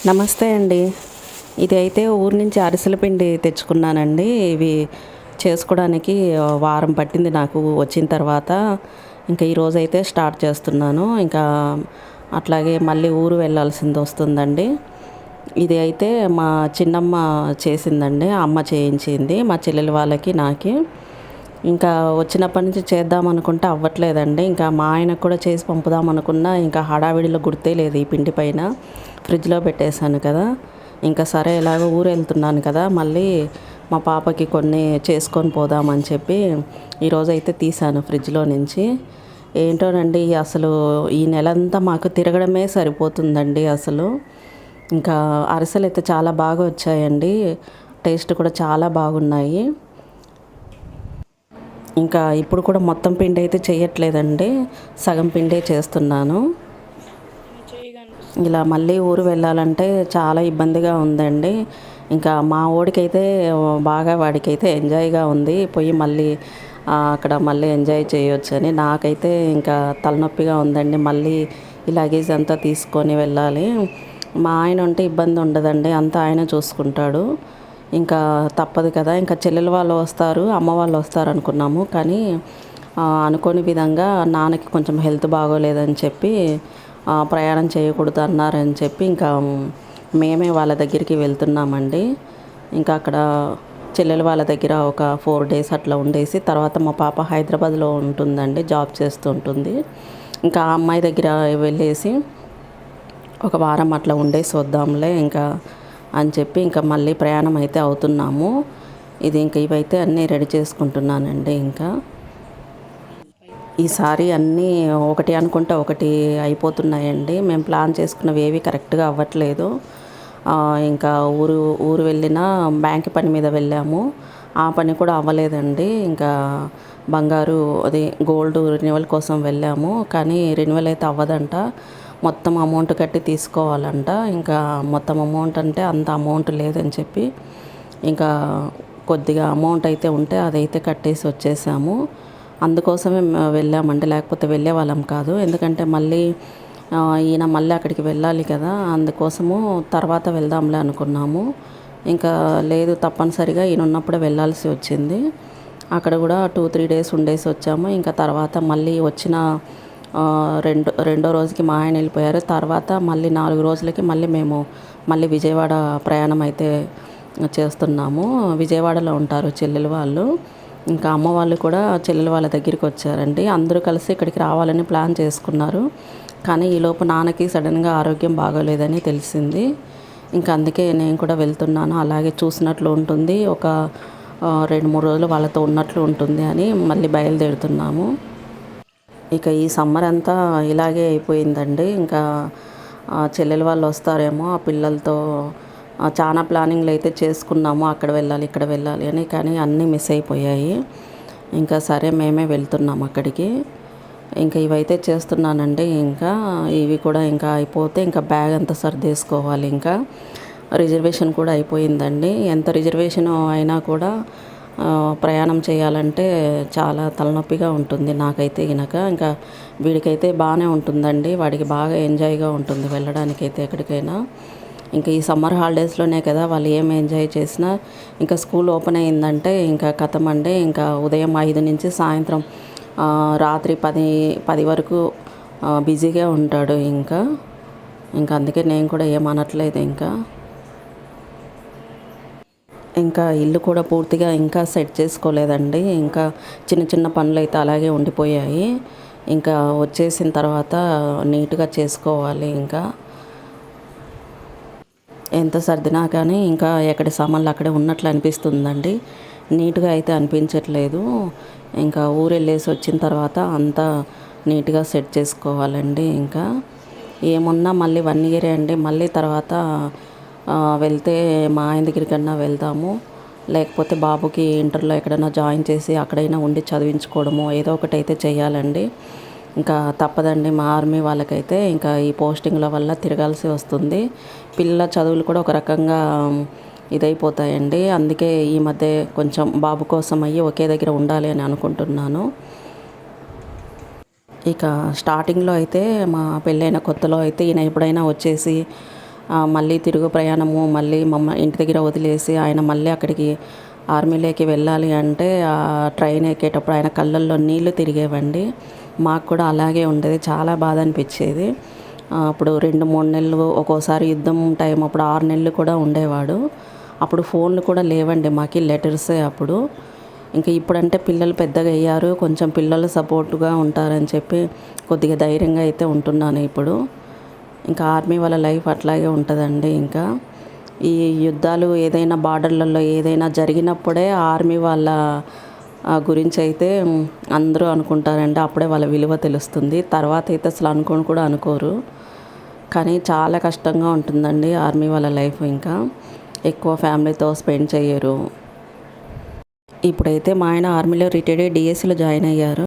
నమస్తే అండి. ఇది అయితే ఊరు నుంచి అరిసెల పిండి తెచ్చుకున్నానండి. ఇవి చేసుకోవడానికి వారం పట్టింది నాకు వచ్చిన తర్వాత. ఇంకా ఈరోజైతే స్టార్ట్ చేస్తున్నాను. ఇంకా అట్లాగే మళ్ళీ ఊరు వెళ్ళాల్సింది వస్తుందండి. ఇది అయితే మా చిన్నమ్మ చేసిందండి. అమ్మ చేయించింది మా చెల్లెల వాళ్ళకి, నాకి. ఇంకా వచ్చినప్పటి నుంచి చేద్దాం అనుకుంటే అవ్వట్లేదండి. ఇంకా మా ఆయనకు కూడా చేసి పంపుదాం అనుకున్నా, ఇంకా హడావిడిలో గుర్తే లేదు ఈ పిండి పైన. ఫ్రిడ్జ్లో పెట్టేశాను కదా. ఇంకా సరే ఎలాగో ఊరు వెళ్తున్నాను కదా, మళ్ళీ మా పాపకి కొన్ని చేసుకొని పోదామని చెప్పి ఈరోజైతే తీసాను ఫ్రిడ్జ్లో నుంచి. ఏంటోనండి అసలు ఈ నెలంతా మాకు తిరగడమే సరిపోతుందండి అసలు. ఇంకా అరిసెలు అయితే చాలా బాగా వచ్చాయండి. టేస్ట్ కూడా చాలా బాగున్నాయి. ఇంకా ఇప్పుడు కూడా మొత్తం పిండి అయితే చేయట్లేదండి, సగం పిండే చేస్తున్నాను. ఇలా మళ్ళీ ఊరు వెళ్ళాలంటే చాలా ఇబ్బందిగా ఉందండి. ఇంకా మా వాడికైతే బాగా, వాడికైతే ఎంజాయ్గా ఉంది పోయి మళ్ళీ అక్కడ మళ్ళీ ఎంజాయ్ చేయొచ్చని. నాకైతే ఇంకా తలనొప్పిగా ఉందండి. మళ్ళీ ఈ లగేజ్ అంతా తీసుకొని వెళ్ళాలి. మా ఆయన ఉంటే ఇబ్బంది ఉండదండి, అంతా ఆయన చూసుకుంటాడు. ఇంకా తప్పదు కదా, ఇంకా చెల్లెల వాళ్ళు వస్తారు, అమ్మ వాళ్ళు వస్తారు అనుకున్నాము. కానీ అనుకోని విధంగా నాన్నకి కొంచెం హెల్త్ బాగోలేదని చెప్పి ప్రయాణం చేయకూడదు అన్నారని చెప్పి ఇంకా మేమే వాళ్ళ దగ్గరికి వెళ్తున్నామండి. ఇంకా అక్కడ చెల్లెల వాళ్ళ దగ్గర ఒక 4 డేస్ అట్లా ఉండేసి తర్వాత మా పాప హైదరాబాద్లో ఉంటుందండి, జాబ్ చేస్తూ ఉంటుంది. ఇంకా ఆ అమ్మాయి దగ్గర వెళ్ళేసి ఒక వారం అట్లా ఉండేసి వద్దాంలే ఇంకా అని చెప్పి ఇంకా మళ్ళీ ప్రయాణం అయితే అవుతున్నాము. ఇది ఇంకా ఇవైతే అన్నీ రెడీ చేసుకుంటున్నానండి. ఇంకా ఈసారి అన్నీ ఒకటి అనుకుంటే ఒకటి అయిపోతున్నాయండి. మేము ప్లాన్ చేసుకున్నవి ఏవి కరెక్ట్గా అవ్వట్లేదు. ఇంకా ఊరు వెళ్ళిన బ్యాంక్ పని మీద వెళ్ళాము, ఆ పని కూడా అవ్వలేదండి. ఇంకా బంగారు అది గోల్డ్ రెన్యువల్ కోసం వెళ్ళాము, కానీ రెన్యువల్ అయితే అవ్వదంట. మొత్తం అమౌంట్ కట్టి తీసుకోవాలంట. ఇంకా మొత్తం అమౌంట్ అంటే అంత అమౌంట్ లేదని చెప్పి ఇంకా కొద్దిగా అమౌంట్ అయితే ఉంటే అదైతే కట్టేసి వచ్చేసాము. అందుకోసమే వెళ్ళామండి, లేకపోతే వెళ్ళే వాళ్ళం కాదు. ఎందుకంటే మళ్ళీ ఈయన మళ్ళీ అక్కడికి వెళ్ళాలి కదా, అందుకోసము తర్వాత వెళ్దాంలే అనుకున్నాము. ఇంకా లేదు, తప్పనిసరిగా ఈయన ఉన్నప్పుడే వెళ్ళాల్సి వచ్చింది. అక్కడ కూడా 2-3 డేస్ ఉండేసి వచ్చాము. ఇంకా తర్వాత మళ్ళీ వచ్చిన రెండో రోజుకి మా ఆయన వెళ్ళిపోయారు. తర్వాత మళ్ళీ 4 రోజులకి మళ్ళీ విజయవాడ ప్రయాణం అయితే చేస్తున్నాము. విజయవాడలో ఉంటారు చెల్లెలు వాళ్ళు. ఇంకా అమ్మ వాళ్ళు కూడా చెల్లెలు వాళ్ళ దగ్గరికి వచ్చారండి. అందరూ కలిసి ఇక్కడికి రావాలని ప్లాన్ చేసుకున్నారు. కానీ ఈలోపు నాన్నకి సడన్గా ఆరోగ్యం బాగోలేదని తెలిసింది. ఇంకా అందుకే నేను కూడా వెళ్తున్నాను, అలాగే చూసినట్లు ఉంటుంది, ఒక 2-3 రోజులు వాళ్ళతో ఉన్నట్లు ఉంటుంది అని మళ్ళీ బయలుదేరుతున్నాము. ఇక ఈ సమ్మర్ అంతా ఇలాగే అయిపోయిందండి. ఇంకా చెల్లెల వాళ్ళు వస్తారేమో ఆ పిల్లలతో చాలా ప్లానింగ్లు అయితే చేసుకున్నాము, అక్కడ వెళ్ళాలి ఇక్కడ వెళ్ళాలి అని. కానీ అన్నీ మిస్ అయిపోయాయి. ఇంకా సరే మేమే వెళ్తున్నాము అక్కడికి. ఇంకా ఇవైతే చేస్తున్నానండి. ఇంకా ఇవి కూడా ఇంకా అయిపోతే ఇంకా బ్యాగ్ అంతా సర్దేసుకోవాలి. ఇంకా రిజర్వేషన్ కూడా అయిపోయిందండి. ఎంత రిజర్వేషన్ అయినా కూడా ప్రయాణం చేయాలంటే చాలా తలనొప్పిగా ఉంటుంది నాకైతే గినక. ఇంకా వీడికైతే బాగానే ఉంటుందండి, వాడికి బాగా ఎంజాయ్గా ఉంటుంది వెళ్ళడానికైతే ఎక్కడికైనా. ఇంకా ఈ సమ్మర్ హాలిడేస్లోనే కదా వాళ్ళు ఏం ఎంజాయ్ చేసినా. ఇంకా స్కూల్ ఓపెన్ అయిందంటే ఇంకా కథమండి. ఇంకా ఉదయం 5 నుంచి సాయంత్రం రాత్రి 10 వరకు బిజీగా ఉంటాడు. ఇంకా అందుకే నేను కూడా ఏమనట్లేదు. ఇంకా ఇల్లు కూడా పూర్తిగా ఇంకా సెట్ చేసుకోలేదండి. ఇంకా చిన్న చిన్న పనులు అయితే అలాగే ఉండిపోయాయి. ఇంకా వచ్చేసిన తర్వాత నీట్గా చేసుకోవాలి. ఇంకా ఎంత సర్దినా కానీ ఇంకా ఎక్కడి సామాన్లు అక్కడే ఉన్నట్లు అనిపిస్తుందండి, నీట్గా అయితే అనిపించట్లేదు. ఇంకా ఊరు వెళ్ళేసి వచ్చిన తర్వాత అంతా నీట్గా సెట్ చేసుకోవాలండి. ఇంకా ఏమున్నా మళ్ళీ 1 ఇయరే అండి. మళ్ళీ తర్వాత వెళ్తే మా ఆయన దగ్గరికన్నా వెళ్దాము, లేకపోతే బాబుకి ఇంటర్లో ఎక్కడైనా జాయిన్ చేసి అక్కడైనా ఉండి చదివించుకోవడము ఏదో ఒకటి అయితే చేయాలండి. ఇంకా తప్పదండి, మా ఆర్మీ వాళ్ళకైతే ఇంకా ఈ పోస్టింగ్ల వల్ల తిరగాల్సి వస్తుంది. పిల్లల చదువులు కూడా ఒక రకంగా ఇదైపోతాయండి. అందుకే ఈ మధ్య కొంచెం బాబు కోసం అయ్యి ఒకే దగ్గర ఉండాలి అని అనుకుంటున్నాను. ఇక స్టార్టింగ్లో అయితే మా పెళ్ళైన కొత్తలో అయితే ఈయన ఎప్పుడైనా వచ్చేసి మళ్ళీ తిరుగు ప్రయాణము మళ్ళీ ఇంటి దగ్గర వదిలేసి ఆయన మళ్ళీ అక్కడికి ఆర్మీలోకి వెళ్ళాలి అంటే ఆ ట్రైన్ ఎక్కేటప్పుడు ఆయన కళ్ళల్లో నీళ్లు తిరిగేవండి. మాకు కూడా అలాగే ఉండేది, చాలా బాధ అనిపించేది. అప్పుడు 2-3 నెలలు, ఒక్కోసారి యుద్ధం టైం అప్పుడు 6 నెలలు కూడా ఉండేవాడు. అప్పుడు ఫోన్లు కూడా లేవండి మాకు, లెటర్సే అప్పుడు. ఇంకా ఇప్పుడంటే పిల్లలు పెద్దగా అయ్యారు, కొంచెం పిల్లలు సపోర్టుగా ఉంటారని చెప్పి కొద్దిగా ధైర్యంగా అయితే ఉంటున్నాను ఇప్పుడు. ఇంకా ఆర్మీ వాళ్ళ లైఫ్ అట్లాగే ఉంటుందండి. ఇంకా ఈ యుద్ధాలు ఏదైనా బార్డర్లలో ఏదైనా జరిగినప్పుడే ఆర్మీ వాళ్ళ గురించి అయితే అందరూ అనుకుంటారండి, అప్పుడే వాళ్ళ విలువ తెలుస్తుంది. తర్వాత అయితే అసలు అనుకోని కూడా అనుకోరు. కానీ చాలా కష్టంగా ఉంటుందండి ఆర్మీ వాళ్ళ లైఫ్. ఇంకా ఎక్కువ ఫ్యామిలీతో స్పెండ్ చేయరు. ఇప్పుడైతే మా ఆయన ఆర్మీలో రిటైర్డ్ అయ్యి డిఎస్సిలో జాయిన్ అయ్యారు.